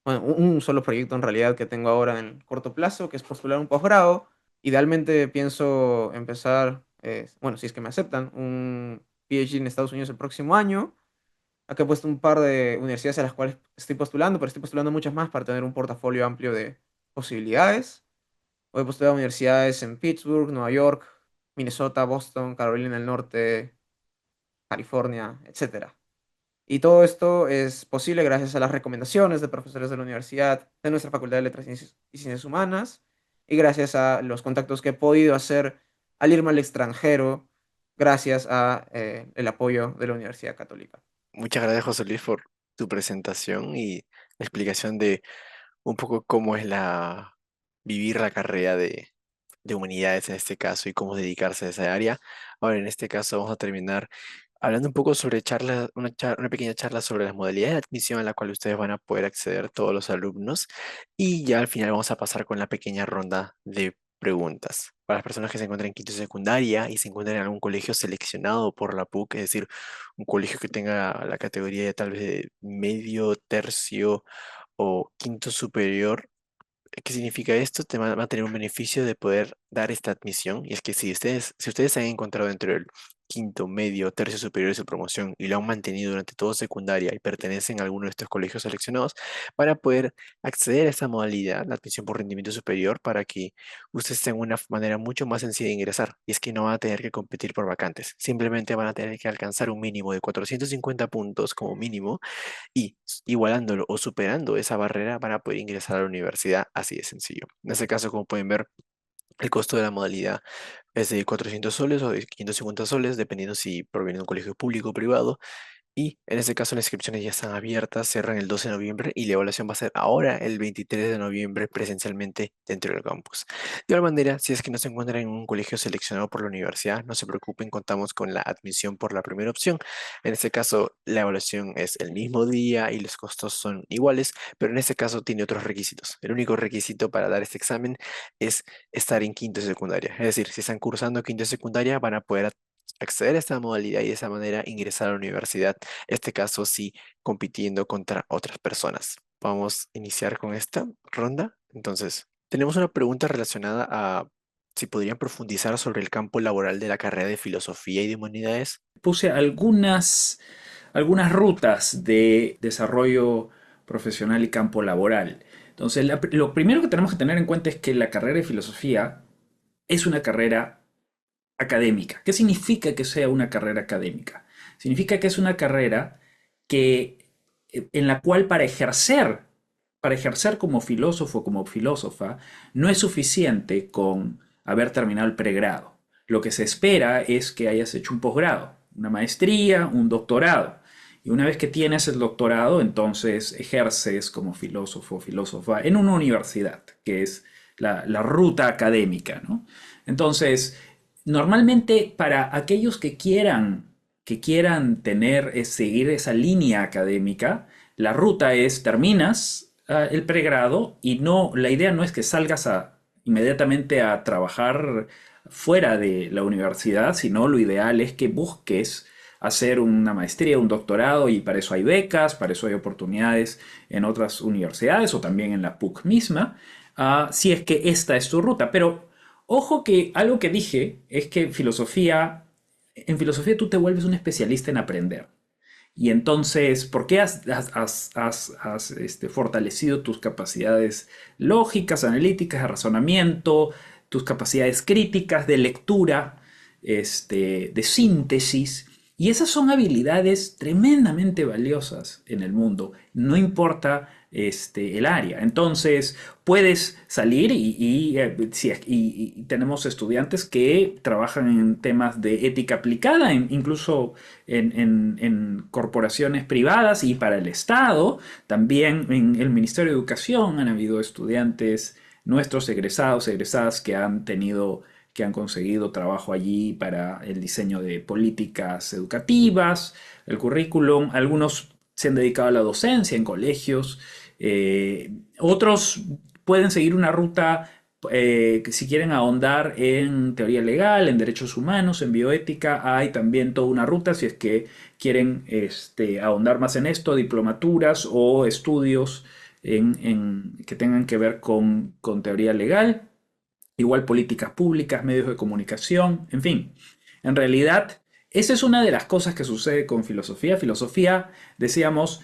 bueno, un solo proyecto en realidad que tengo ahora en corto plazo, que es postular un posgrado. Idealmente pienso empezar, bueno, si es que me aceptan, un PhD en Estados Unidos el próximo año. Acá he puesto un par de universidades a las cuales estoy postulando, pero estoy postulando muchas más para tener un portafolio amplio de posibilidades. He postulado a universidades en Pittsburgh, Nueva York, Minnesota, Boston, Carolina del Norte, California, etcétera. Y todo esto es posible gracias a las recomendaciones de profesores de la universidad, de nuestra Facultad de Letras y Ciencias Humanas, y gracias a los contactos que he podido hacer al irme al extranjero, gracias a el apoyo de la Universidad Católica. Muchas gracias, José Luis, por tu presentación y la explicación de un poco cómo es vivir la carrera de humanidades en este caso y cómo dedicarse a esa área. Ahora, en este caso, vamos a terminar hablando un poco sobre una pequeña charla sobre las modalidades de admisión a la cual ustedes van a poder acceder todos los alumnos. Y ya al final vamos a pasar con la pequeña ronda de preguntas. Para las personas que se encuentran en quinto de secundaria y se encuentran en algún colegio seleccionado por la PUC, es decir, un colegio que tenga la categoría de tal vez de medio, tercio o quinto superior. ¿Qué significa esto? Va a tener un beneficio de poder dar esta admisión. Y es que si ustedes se han encontrado dentro del quinto, medio, tercio superior de su promoción y lo han mantenido durante toda secundaria y pertenecen a alguno de estos colegios seleccionados, van a poder acceder a esta modalidad, la admisión por rendimiento superior, para que ustedes tengan una manera mucho más sencilla de ingresar. Y es que no van a tener que competir por vacantes. Simplemente van a tener que alcanzar un mínimo de 450 puntos como mínimo y igualándolo o superando esa barrera van a poder ingresar a la universidad así de sencillo. En este caso, como pueden ver, el costo de la modalidad es de 400 soles o de 550 soles, dependiendo si proviene de un colegio público o privado. Y en este caso las inscripciones ya están abiertas, cierran el 12 de noviembre y la evaluación va a ser ahora el 23 de noviembre presencialmente dentro del campus. De igual manera, si es que no se encuentran en un colegio seleccionado por la universidad, no se preocupen, contamos con la admisión por la primera opción. En este caso, la evaluación es el mismo día y los costos son iguales, pero en este caso tiene otros requisitos. El único requisito para dar este examen es estar en quinto de secundaria. Es decir, si están cursando quinto de secundaria, van a poder acceder a esta modalidad y de esa manera ingresar a la universidad, este caso sí compitiendo contra otras personas. Vamos a iniciar con esta ronda. Entonces, tenemos una pregunta relacionada a si podrían profundizar sobre el campo laboral de la carrera de Filosofía y de Humanidades. Puse algunas rutas de desarrollo profesional y campo laboral. Entonces, lo primero que tenemos que tener en cuenta es que la carrera de filosofía es una carrera académica. ¿Qué significa que sea una carrera académica? Significa que es una carrera en la cual para ejercer como filósofo o como filósofa, no es suficiente con haber terminado el pregrado. Lo que se espera es que hayas hecho un posgrado, una maestría, un doctorado. Y una vez que tienes el doctorado, entonces ejerces como filósofo o filósofa en una universidad, que es la ruta académica, ¿no? Entonces, normalmente para aquellos que quieran seguir esa línea académica, la ruta es terminas el pregrado y la idea no es que salgas inmediatamente a trabajar fuera de la universidad, sino lo ideal es que busques hacer una maestría, un doctorado, y para eso hay becas, para eso hay oportunidades en otras universidades o también en la PUC misma, si es que esta es tu ruta. Pero ojo, que algo que dije es que en filosofía tú te vuelves un especialista en aprender. Y entonces, ¿por qué has fortalecido tus capacidades lógicas, analíticas, de razonamiento, tus capacidades críticas, de lectura, de síntesis? Y esas son habilidades tremendamente valiosas en el mundo, no importa el área. Entonces, puedes salir y tenemos estudiantes que trabajan en temas de ética aplicada, incluso en corporaciones privadas y para el Estado. También en el Ministerio de Educación han habido estudiantes nuestros egresadas que han conseguido trabajo allí para el diseño de políticas educativas, el currículum. Algunos se han dedicado a la docencia en colegios. Otros pueden seguir una ruta, si quieren ahondar en teoría legal, en derechos humanos, en bioética. Hay también toda una ruta si es que quieren ahondar más en esto, diplomaturas o estudios que tengan que ver con teoría legal, igual políticas públicas, medios de comunicación, en fin. En realidad, esa es una de las cosas que sucede con filosofía. Filosofía, decíamos,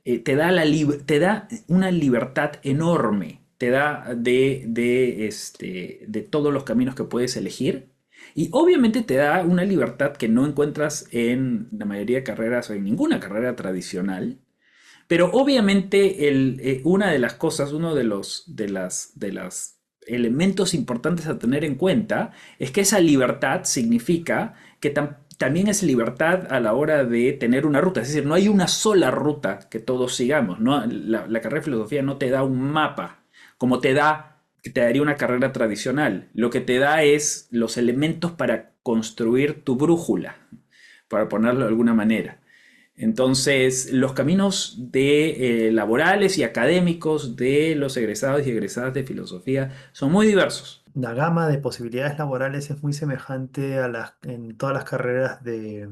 te da una libertad enorme, te da de todos los caminos que puedes elegir. Y obviamente te da una libertad que no encuentras en la mayoría de carreras o en ninguna carrera tradicional. Pero obviamente una de las cosas, uno de las elementos importantes a tener en cuenta es que esa libertad significa que también es libertad a la hora de tener una ruta. Es decir, no hay una sola ruta que todos sigamos, ¿no? La carrera de filosofía no te da un mapa como que te daría una carrera tradicional. Lo que te da es los elementos para construir tu brújula, para ponerlo de alguna manera. Entonces, los caminos laborales y académicos de los egresados y egresadas de filosofía son muy diversos. La gama de posibilidades laborales es muy semejante en todas las carreras de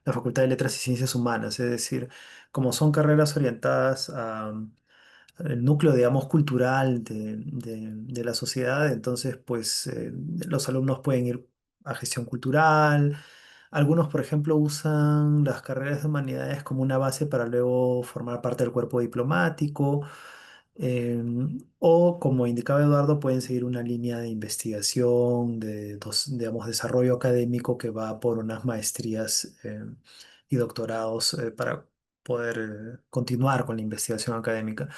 la Facultad de Letras y Ciencias Humanas, es decir, como son carreras orientadas al núcleo, digamos, cultural de la sociedad, entonces, pues, los alumnos pueden ir a gestión cultural. Algunos, por ejemplo, usan las carreras de humanidades como una base para luego formar parte del cuerpo diplomático. O, como indicaba Eduardo, pueden seguir una línea de investigación, digamos, desarrollo académico que va por unas maestrías y doctorados para poder continuar con la investigación académica.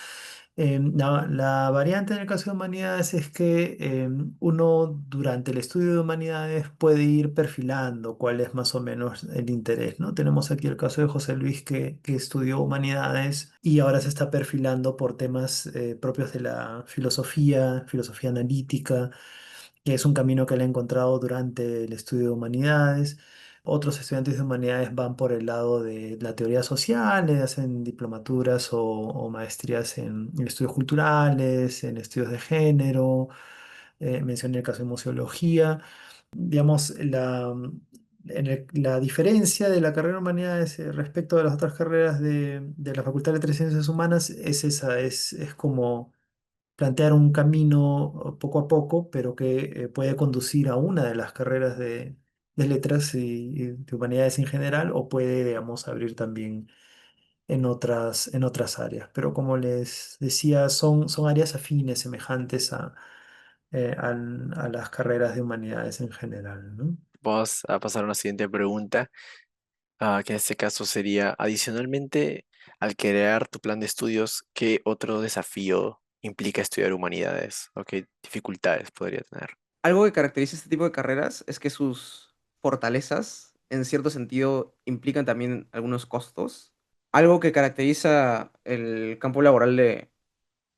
La variante en el caso de humanidades es que uno durante el estudio de humanidades puede ir perfilando cuál es más o menos el interés, ¿no? Tenemos aquí el caso de José Luis que estudió humanidades y ahora se está perfilando por temas propios de la filosofía, filosofía analítica, que es un camino que él ha encontrado durante el estudio de humanidades. Otros estudiantes de humanidades van por el lado de la teoría social, hacen diplomaturas o maestrías en estudios culturales, en estudios de género. Mencioné el caso de museología. Digamos, la diferencia de la carrera de humanidades respecto de las otras carreras de la Facultad de Letras y Ciencias Humanas es esa, es como plantear un camino poco a poco, pero que puede conducir a una de las carreras de letras y de humanidades en general, o puede, digamos, abrir también en otras áreas. Pero como les decía, son áreas afines, semejantes a las carreras de humanidades en general, ¿no? Vamos a pasar a una siguiente pregunta, que en este caso sería, adicionalmente, al crear tu plan de estudios, ¿qué otro desafío implica estudiar humanidades? ¿O qué dificultades podría tener? Algo que caracteriza este tipo de carreras es que sus fortalezas, en cierto sentido, implican también algunos costos. Algo que caracteriza el campo laboral de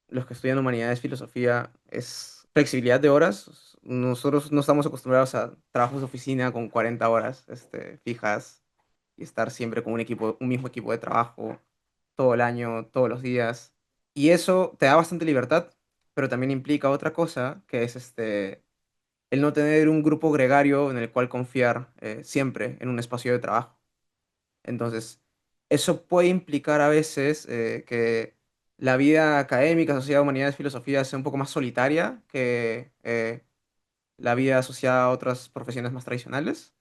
los que estudian humanidades, filosofía, es flexibilidad de horas. Nosotros no estamos acostumbrados a trabajos de oficina con 40 horas fijas y estar siempre con un mismo equipo de trabajo todo el año, todos los días. Y eso te da bastante libertad, pero también implica otra cosa, que es el no tener un grupo gregario en el cual confiar siempre en un espacio de trabajo. Entonces, eso puede implicar a veces que la vida académica, sociedad, humanidades, filosofía sea un poco más solitaria que la vida asociada a otras profesiones más tradicionales.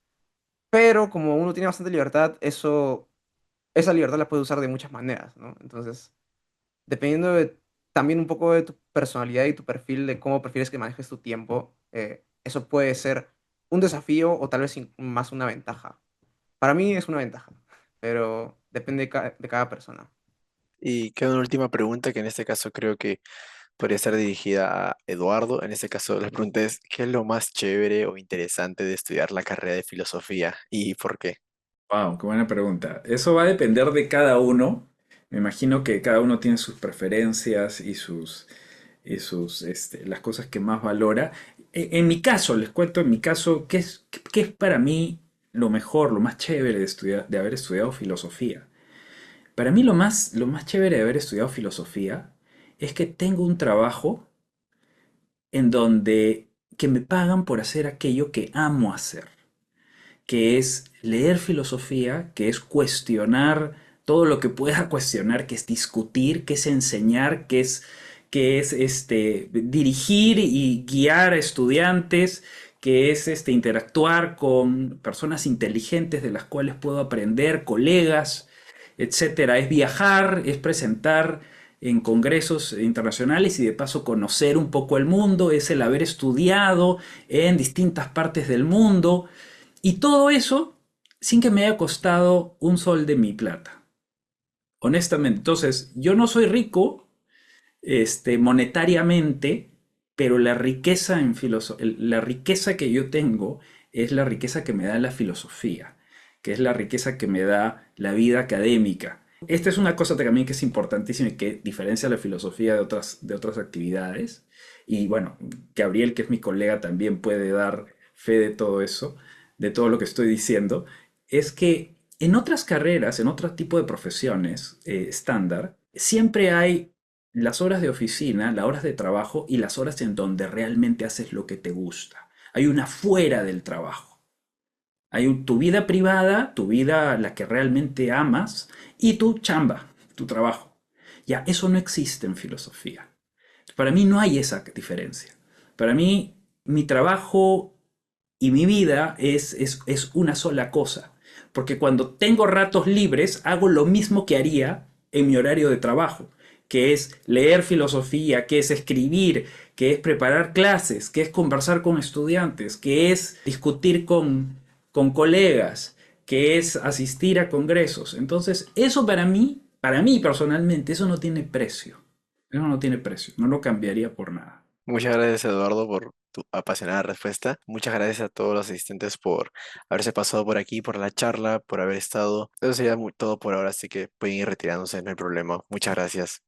Pero como uno tiene bastante libertad, esa libertad la puede usar de muchas maneras, ¿no? Entonces, dependiendo también un poco de tu personalidad y tu perfil, de cómo prefieres que manejes tu tiempo, eso puede ser un desafío o tal vez más una ventaja. Para mí es una ventaja, pero depende de cada persona. Y queda una última pregunta que en este caso creo que podría ser dirigida a Eduardo. En este caso, la pregunta es, ¿qué es lo más chévere o interesante de estudiar la carrera de filosofía y por qué? Wow, qué buena pregunta. Eso va a depender de cada uno. Me imagino que cada uno tiene sus preferencias y las cosas que más valora. En mi caso, les cuento, en mi caso, ¿qué es para mí lo mejor, lo más chévere de haber estudiado filosofía? Para mí lo más chévere de haber estudiado filosofía es que tengo un trabajo en donde que me pagan por hacer aquello que amo hacer, que es leer filosofía, que es cuestionar todo lo que pueda cuestionar, que es discutir, que es enseñar, que es dirigir y guiar a estudiantes, que es interactuar con personas inteligentes de las cuales puedo aprender, colegas, etcétera. Es viajar, es presentar en congresos internacionales y de paso conocer un poco el mundo, es el haber estudiado en distintas partes del mundo y todo eso sin que me haya costado un sol de mi plata. Honestamente, entonces yo no soy rico monetariamente, pero la riqueza la riqueza que yo tengo es la riqueza que me da la filosofía, que es la riqueza que me da la vida académica. Esta es una cosa también que es importantísima y que diferencia la filosofía de otras actividades. Y bueno, Gabriel, que es mi colega, también puede dar fe de todo eso, de todo lo que estoy diciendo, es que en otras carreras, en otro tipo de profesiones estándar, siempre hay las horas de oficina, las horas de trabajo y las horas en donde realmente haces lo que te gusta. Hay una fuera del trabajo. Hay tu vida privada, tu vida, la que realmente amas, y tu chamba, tu trabajo. Ya, eso no existe en filosofía. Para mí no hay esa diferencia. Para mí, mi trabajo y mi vida es una sola cosa. Porque cuando tengo ratos libres, hago lo mismo que haría en mi horario de trabajo, que es leer filosofía, que es escribir, que es preparar clases, que es conversar con estudiantes, que es discutir con colegas, que es asistir a congresos. Entonces, eso para mí personalmente, eso no tiene precio. Eso no tiene precio, no lo cambiaría por nada. Muchas gracias, Eduardo, por tu apasionada respuesta. Muchas gracias a todos los asistentes por haberse pasado por aquí, por la charla, por haber estado. Eso sería todo por ahora, así que pueden ir retirándose, no hay problema. Muchas gracias.